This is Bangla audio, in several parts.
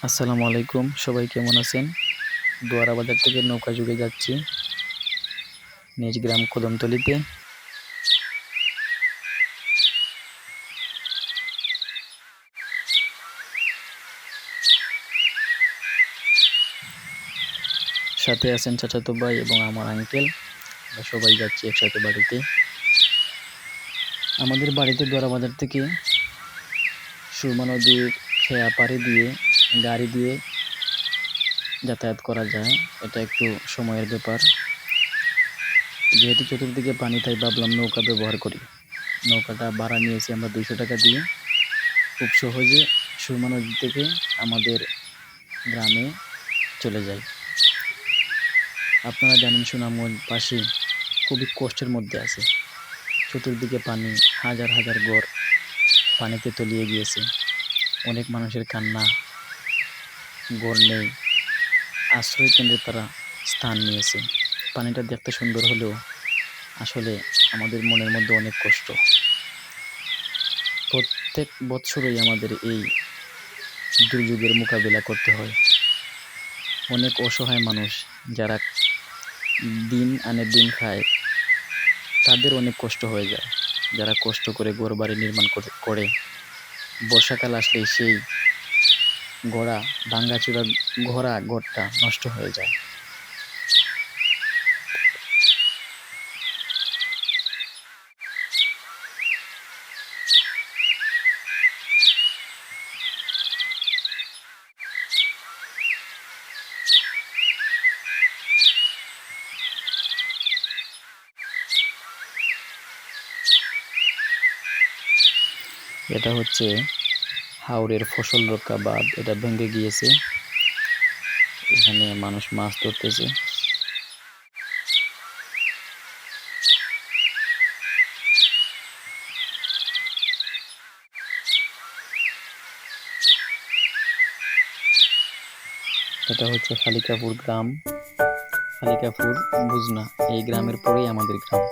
আসসালামু আলাইকুম, সবাই কেমন আছেন? দোয়ারা বাজার থেকে নৌকা যুগে যাচ্ছি নিজ গ্রাম কদমতলিতে। সাথে আছেন চাচাতো ভাই এবং আমার আঙ্কেল। আমরা সবাই যাচ্ছি একসাথে বাড়িতে। আমাদের বাড়িতে দোয়ারা বাজার থেকে সুরমা নদীর খেয়া পাড়ি দিয়ে গাড়ি দিয়ে যাতায়াত করা যায়। এটা একটু সময়ের ব্যাপার। যেহেতু চতুর্দিকে পানি, তাই ভাবলাম নৌকা ব্যবহার করি। নৌকাটা ভাড়া নিয়েছি আমরা 200 টাকা দিয়ে। খুব সহজে সুরমা নদী থেকে আমাদের গ্রামে চলে যাই। আপনারা জানেন সুনামগঞ্জবাসী খুবই কষ্টের মধ্যে আছে। চতুর্দিকে পানি, হাজার হাজার ঘর পানিতে তলিয়ে গিয়েছে। অনেক মানুষের কান্না, ঘর নেই, আশ্রয় কেন্দ্রে তারা স্থান নিয়েছে। পানিটা দেখতে সুন্দর হলেও আসলে আমাদের মনের মধ্যে অনেক কষ্ট। প্রত্যেক বৎসরই আমাদের এই দুর্যোগের মোকাবিলা করতে হয়। অনেক অসহায় মানুষ যারা দিন আনে দিন খায়, তাদের অনেক কষ্ট হয়ে যায়। যারা কষ্ট করে ঘরবাড়ি নির্মাণ করে বর্ষাকাল আসলেই সেই ভাঙাচোরা ঘরটা নষ্ট হয়ে যায়। এটা হচ্ছে হাওরের ফসল রক্ষা বাঁধ, এটা ভেঙে গিয়েছে। এখানে মানুষ মাছ ধরতেছে। এটা হচ্ছে খালিকাপুর গ্রাম, খালিকাপুর বুঝনা, এই গ্রামের পরেই আমাদের গ্রাম।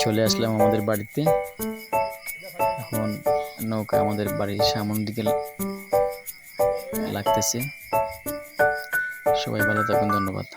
চলে আসলাম আমাদের বাড়িতে। এখন নৌকা আমাদের বাড়ির সামন দিকে লাগতেছে। সবাই ভালো থাকুন, ধন্যবাদ।